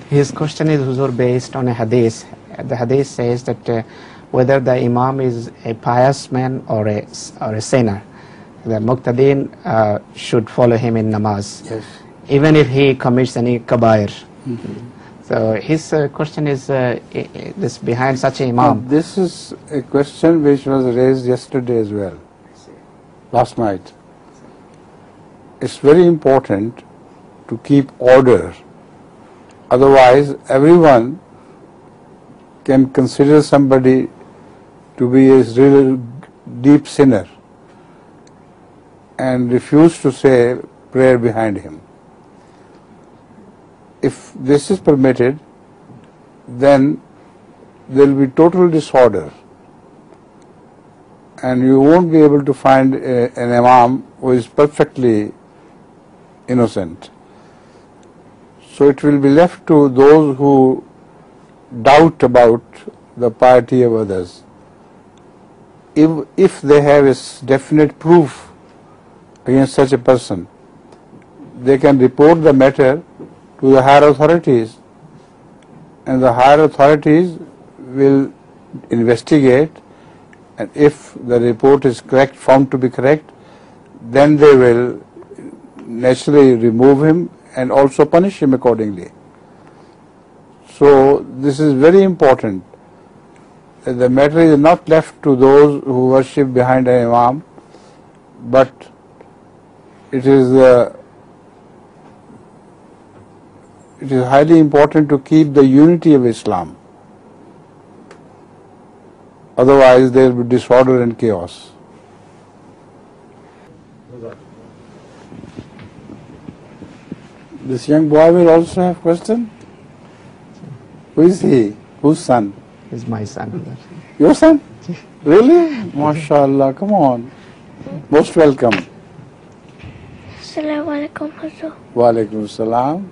His question is Huzur based on a hadith. The hadith says that whether the imam is a pious man or a sinner, the muqtadin should follow him in namaz, Yes. even if he commits any kabair. So his question is this behind such an imam. This is a question which was raised yesterday as well, last night. It's very important to keep order. Otherwise, everyone can consider somebody to be a real deep sinner and refuse to say prayer behind him. If this is permitted, then there will be total disorder, and you won't be able to find an imam who is perfectly innocent. So it will be left to those who doubt about the piety of others. If they have a definite proof against such a person, they can report the matter to the higher authorities, and the higher authorities will investigate, and if the report is correct, found to be correct, then they will naturally remove him and also punish him accordingly. So this is very important. The matter is not left to those who worship behind an imam, but it is highly important to keep the unity of Islam. Otherwise there will be disorder and chaos. This young boy will also have question. Who is he? Whose son? Is my son. Your son? Really? MashaAllah, come on. Most welcome. Assalamu alaikum. Wa alaikum assalam.